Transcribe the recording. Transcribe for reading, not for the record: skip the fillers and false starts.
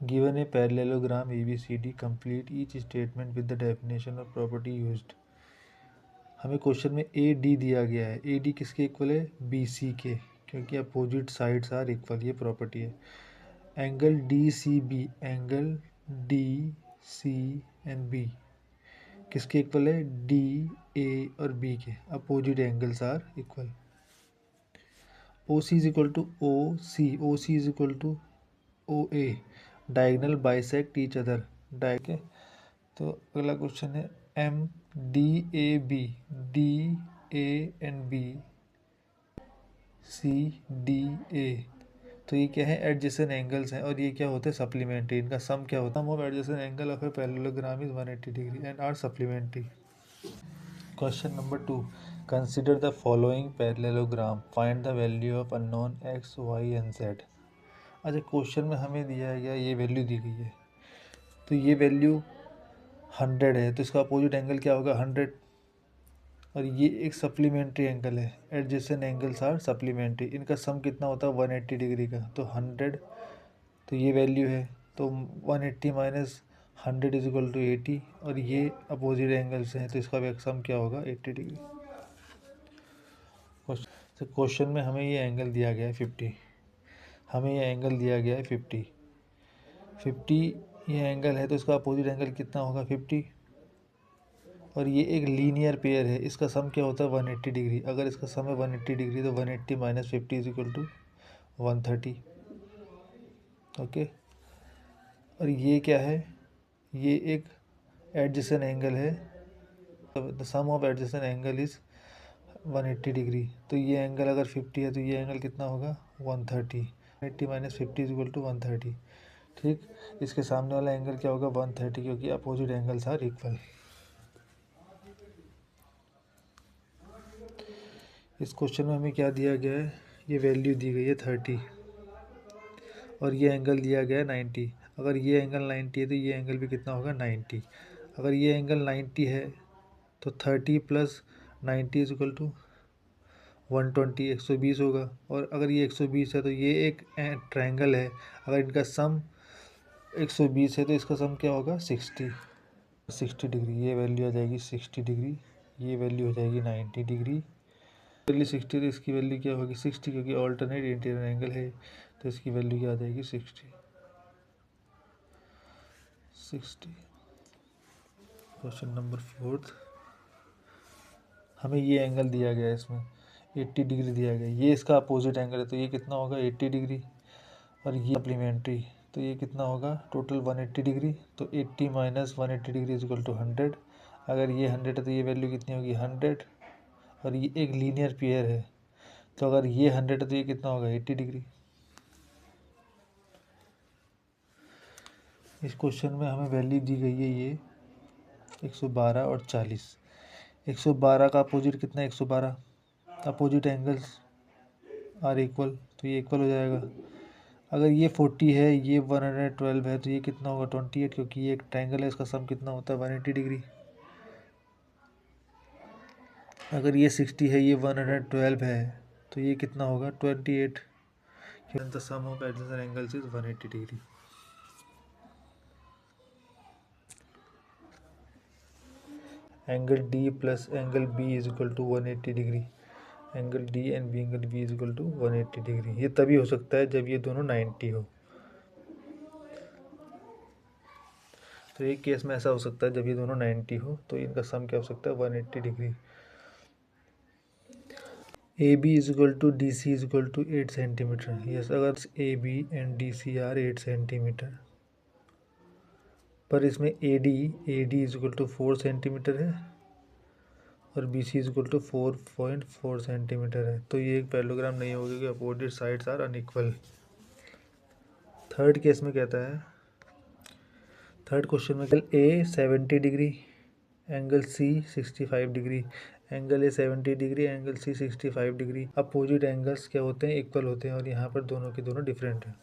Given a parallelogram ABCD, complete each statement with the definition और property used. हमें question में AD दिया गया है। AD किसके इक्वल है? BC के, क्योंकि अपोजिट साइड्स आर इक्वल, ये प्रॉपर्टी है। एंगल DCB, एंगल DCNB किसके इक्वल है? DA और B के, opposite angles are equal. OC is equal to OC, OC is equal to OA, diagonal bisect each other. तो अगला क्वेश्चन है MDAB, DA and B, CDA, तो ये क्या है? एडजेसेंट एंगल्स हैं और ये क्या होते हैं? सप्लीमेंट्री। इनका सम क्या होता है? Sum of adjacent angle of a parallelogram is 180 degree and are supplementary. Question number 2, consider the following parallelogram, find the value of unknown x, y and z। अच्छा, क्वेश्चन में हमें दिया गया, ये वैल्यू दी गई है, तो ये वैल्यू 100 है, तो इसका अपोजिट एंगल क्या होगा? 100, और ये एक सप्लीमेंट्री एंगल है, एडजेसेंट एंगल्स आर सप्लीमेंट्री। इनका सम कितना होता है? 180 डिग्री का। तो 100, तो ये वैल्यू है, तो 180 माइनस 100 इज इक्वल टू 80, और ये अपोजिट एंगल्स हैं, तो इसका सम क्या होगा? 80 डिग्री। तो क्वेश्चन में हमें ये एंगल दिया गया है 50, हमें ये एंगल दिया गया है 50 ये एंगल है, तो इसका अपोजिट एंगल कितना होगा? 50, और ये एक लीनियर पेयर है, इसका सम क्या होता है? 180 डिग्री। अगर इसका सम है 180 डिग्री, तो 180 minus 50 is equal to 130। Okay, और ये क्या है? ये एक एडजेसेंट एंगल है, the sum of adjacent angle is 180 degree. तो ये एंगल अगर 50 है, तो ये एंगल कितना होगा? 130। 180 माइनस 50 इज इक्वल टू 130। ठीक, इसके सामने वाला एंगल क्या होगा? 130, क्योंकि अपोजिट एंगल्स आर इक्वल। इस क्वेश्चन में हमें क्या दिया गया है? ये वैल्यू दी गई है 30, और ये एंगल दिया गया है 90। अगर ये एंगल 90 है, तो ये एंगल भी कितना होगा? 90। अगर ये एंगल 90 है, तो 30 प्लस 90 इज इक्वल टू 120, 120 होगा। और अगर ये 120 है, तो ये एक ट्रायंगल है, अगर इनका सम 120 है, तो इसका सम क्या होगा? 60 डिग्री। ये वैल्यू आ जाएगी 60 डिग्री, ये वैल्यू हो जाएगी 90 डिग्री। वैल्यू 60, तो इसकी वैल्यू क्या होगी? 60, क्योंकि ऑल्टरनेट इंटीरियर एंगल है, तो इसकी वैल्यू क्या आ जाएगी? 60। क्वेश्चन नंबर 4, हमें ये एंगल दिया गया है, इसमें 80 डिग्री दिया गया है, ये इसका अपोजिट एंगल है, तो ये कितना होगा? 80 डिग्री, और ये सप्लीमेंट्री, तो ये कितना होगा? Total 180 degree. तो 80 minus 180 degree is equal to 100। अगर ये 100 है, तो ये वैल्यू कितनी होगी? 100, और ये एक लीनियर पेयर है, तो अगर ये 100 है, तो ये कितना होगा? 80 डिग्री। इस क्वेश्चन में हमें वैल्यू दी गई है ये 112 और 40। 112 का अपोजिट कितना है? 112, अपोजिट एंगल्स आर इक्वल, तो ये इक्वल हो जाएगा। अगर ये 40 है, ये 112 है, तो ये कितना होगा? 28, क्योंकि ये एक ट्रायंगल है, इसका सम कितना होता है? 180 डिग्री। अगर ये 60 है, ये 112 है, तो ये कितना होगा? 28। The sum of adjacent angles is 180 degree. Angle D plus angle B is equal to 180 degree. Angle D and B, angle B is equal to 180 degree. ये तभी हो सकता है जब ये दोनों 90 हो। तो एक केस में ऐसा हो सकता है जब ये दोनों 90 हो, तो इनका सम क्या हो सकता है? 180 degree. A B is equal to D C is equal to 8 centimetre. Yes, अगर A B and D C are 8 centimetre, पर इसमें A D is equal to 4 centimetre है, और B C is equal to 4.4 centimetre है, तो ये एक parallelogram नहीं होगा, क्योंकि opposite sides are unequal. Third case में कहता है, थर्ड क्वेश्चन में angle A 70 degree, angle C 65 degree, angle A 70 degree, angle C 65 degree. Opposite angles क्या होते हैं? इक्वल होते हैं, और यहाँ पर दोनों के दोनों डिफरेंट हैं।